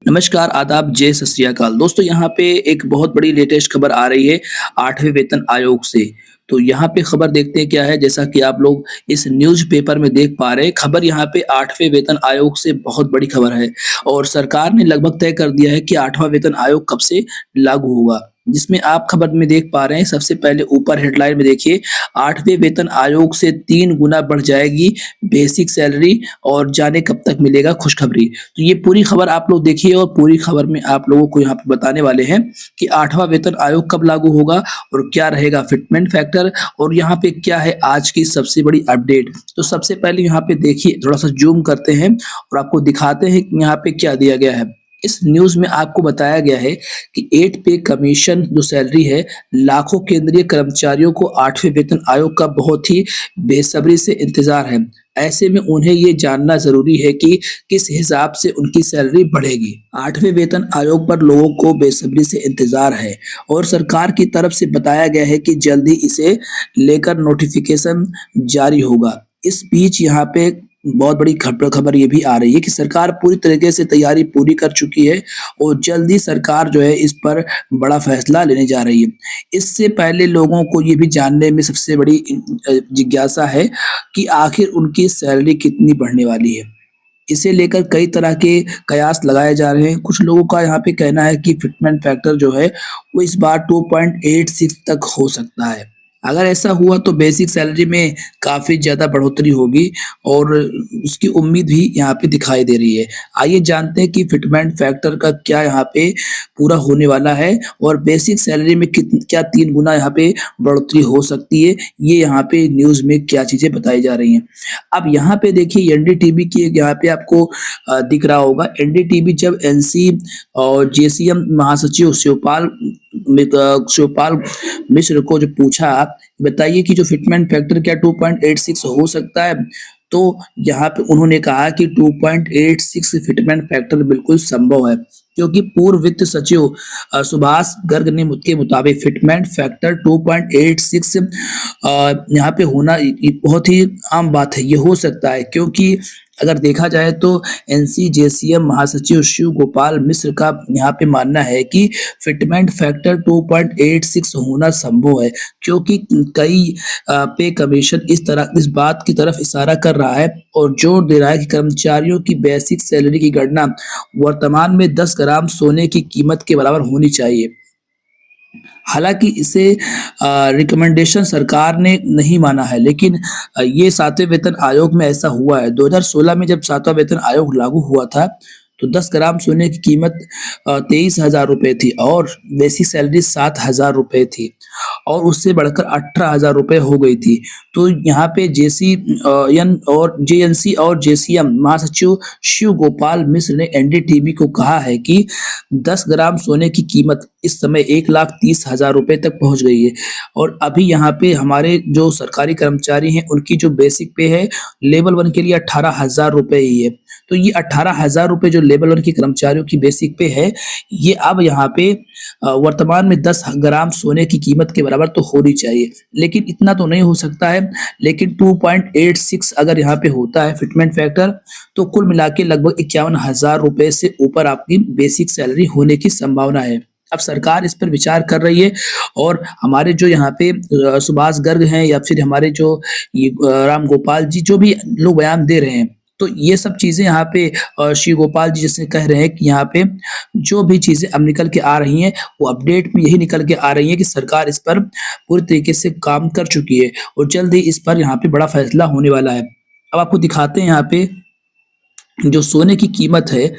नमस्कार, आदाब, जय सत श्री अकाल। दोस्तों यहाँ पे एक बहुत बड़ी लेटेस्ट खबर आ रही है 8वें वेतन आयोग से। तो यहाँ पे खबर देखते हैं क्या है, जैसा कि आप लोग इस न्यूज़पेपर में देख पा रहे हैं, खबर यहाँ पे 8वें वेतन आयोग से बहुत बड़ी खबर है और सरकार ने लगभग तय कर दिया है कि 8वां वेतन आयोग कब से लागू होगा। जिसमें आप खबर में देख पा रहे हैं, सबसे पहले ऊपर हेडलाइन में देखिए, 8वें वेतन आयोग से 3 गुना बढ़ जाएगी बेसिक सैलरी और जाने कब तक मिलेगा खुशखबरी। तो ये पूरी खबर आप लोग देखिए और पूरी खबर में आप लोगों को यहाँ पे बताने वाले हैं कि 8वां वेतन आयोग कब लागू होगा और क्या रहेगा फिटमेंट फैक्टर और यहाँ पे क्या है आज की सबसे बड़ी अपडेट। तो सबसे पहले यहाँ पे देखिए, थोड़ा सा जूम करते हैं और आपको दिखाते हैं कि यहाँ पे क्या दिया गया है। इस न्यूज में आपको बताया गया है कि 8 पे कमीशन जो सैलरी है, लाखों केंद्रीय कर्मचारियों को 8वें वेतन आयोग का बहुत ही बेसब्री से इंतजार है। ऐसे में उन्हें ये जानना जरूरी है कि किस हिसाब से उनकी सैलरी बढ़ेगी। 8वें वेतन आयोग पर लोगों को बेसब्री से इंतजार है और सरकार की तरफ से बताया गया है कि जल्दी इसे लेकर नोटिफिकेशन जारी होगा। इस बीच यहाँ पे बहुत बड़ी खबर ये भी आ रही है कि सरकार पूरी तरीके से तैयारी पूरी कर चुकी है और जल्दी सरकार जो है इस पर बड़ा फैसला लेने जा रही है। इससे पहले लोगों को ये भी जानने में सबसे बड़ी जिज्ञासा है कि आखिर उनकी सैलरी कितनी बढ़ने वाली है। इसे लेकर कई तरह के कयास लगाए जा रहे हैं। कुछ लोगों का यहाँ पे कहना है कि फिटमेंट फैक्टर जो है वो इस बार 2.86 तक हो सकता है। अगर ऐसा हुआ तो बेसिक सैलरी में काफ़ी ज़्यादा बढ़ोतरी होगी और उसकी उम्मीद भी यहाँ पे दिखाई दे रही है। आइए जानते हैं कि फिटमेंट फैक्टर का क्या यहाँ पे पूरा होने वाला है और बेसिक सैलरी में क्या 3 गुना यहाँ पे बढ़ोतरी हो सकती है। ये यहाँ पे न्यूज़ में क्या चीज़ें बताई जा रही हैं। अब यहाँ पे देखिए, एनडीटीवी की एक यहाँ पे आपको दिख रहा होगा। एनडीटीवी जब एनसी और जेसीएम महासचिव शिवपाल मिश्र को जो पूछा, बताइए कि जो फिटमेंट फैक्टर क्या 2.86 हो सकता है, तो यहाँ पे उन्होंने कहा कि 2.86 फिटमेंट फैक्टर बिल्कुल संभव है, क्योंकि पूर्व वित्त सचिव सुभाष गर्ग ने के मुताबिक फिटमेंट फैक्टर 2.86 यहाँ पे होना बहुत ही आम बात है। ये हो सकता है क्योंकि अगर देखा जाए तो एनसीजेसीएम महासचिव शिव गोपाल मिश्र का यहाँ पे मानना है कि फिटमेंट फैक्टर 2.86 होना संभव है, क्योंकि कई पे कमीशन इस बात की तरफ इशारा कर रहा है और जोर दे रहा है कि कर्मचारियों की बेसिक सैलरी की गणना वर्तमान में 10 ग्राम सोने की कीमत के बराबर होनी चाहिए। हालांकि इसे रिकमेंडेशन सरकार ने नहीं माना है, लेकिन ये 7वें वेतन आयोग में ऐसा हुआ है। 2016 में जब 7वां वेतन आयोग लागू हुआ था तो 10 ग्राम सोने की कीमत 23,000 रुपये थी और बेसिक सैलरी 7,000 रुपये थी और उससे बढ़कर 18,000 रुपये हो गई थी। तो यहाँ पे जेएनसी और जेसीएम महासचिव शिव गोपाल मिश्र ने एनडीटीवी को कहा है कि 10 ग्राम सोने की कीमत इस समय 1,30,000 रुपये तक पहुंच गई है और अभी यहाँ पे हमारे जो सरकारी कर्मचारी हैं उनकी जो बेसिक पे है लेवल 1 के लिए 18,000 रुपये ही है। तो ये 18,000 रुपये जो लेवल 1 के कर्मचारियों की बेसिक पे है, ये अब यहाँ पे वर्तमान में 10 ग्राम सोने की कीमत के बराबर तो होनी चाहिए, लेकिन इतना तो नहीं हो सकता है। लेकिन 2.86 अगर यहाँ पे होता है फिटमेंट फैक्टर, तो कुल मिला के लगभग 51,000 रुपये से ऊपर आपकी बेसिक सैलरी होने की संभावना है। अब सरकार इस पर विचार कर रही है और हमारे जो यहाँ पे सुभाष गर्ग हैं या फिर हमारे जो ये राम गोपाल जी जो भी लोग बयान दे रहे हैं, तो ये सब चीज़ें यहाँ पे शिव गोपाल जी जैसे कह रहे हैं कि यहाँ पे जो भी चीज़ें अब निकल के आ रही हैं वो अपडेट में यही निकल के आ रही है कि सरकार इस पर पूरी तरीके से काम कर चुकी है और जल्द ही इस पर यहाँ पे बड़ा फैसला होने वाला है। अब आपको दिखाते हैं यहाँ पे जो सोने की कीमत है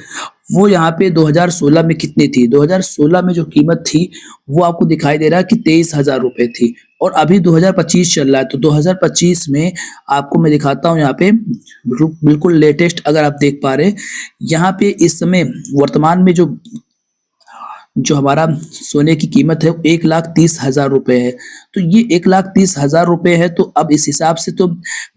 वो यहाँ पे 2016 में कितनी थी। 2016 में जो कीमत थी वो आपको दिखाई दे रहा है कि 23,000 रुपये थी और अभी 2025 चल रहा है। तो 2025 में आपको मैं दिखाता हूँ यहाँ पे बिल्कुल लेटेस्ट, अगर आप देख पा रहे हैं यहाँ पे इस समय वर्तमान में जो हमारा सोने की कीमत है 1,30,000 रुपये है। तो ये 1,30,000 रुपये है, तो अब इस हिसाब से तो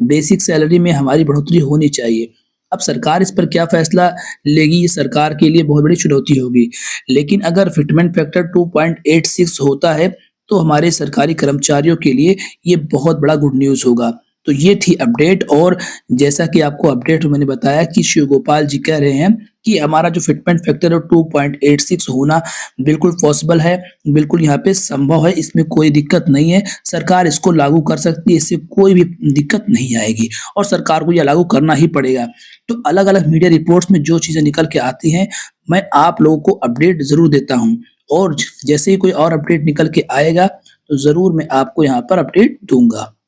बेसिक सैलरी में हमारी बढ़ोतरी होनी चाहिए। अब सरकार इस पर क्या फैसला लेगी, ये सरकार के लिए बहुत बड़ी चुनौती होगी। लेकिन अगर फिटमेंट फैक्टर 2.86 होता है तो हमारे सरकारी कर्मचारियों के लिए ये बहुत बड़ा गुड न्यूज़ होगा। तो ये थी अपडेट और जैसा कि आपको अपडेट में मैंने बताया कि शिव गोपाल जी कह रहे हैं कि हमारा जो फिटमेंट फैक्टर है 2.86 होना बिल्कुल पॉसिबल है, बिल्कुल यहाँ पे संभव है, इसमें कोई दिक्कत नहीं है। सरकार इसको लागू कर सकती है, इससे कोई भी दिक्कत नहीं आएगी और सरकार को यह लागू करना ही पड़ेगा। तो अलग-अलग मीडिया रिपोर्ट्स में जो चीज़ें निकल के आती हैं, मैं आप लोगों को अपडेट ज़रूर देता हूँ और जैसे ही कोई और अपडेट निकल के आएगा, तो ज़रूर मैं आपको यहाँ पर अपडेट दूँगा।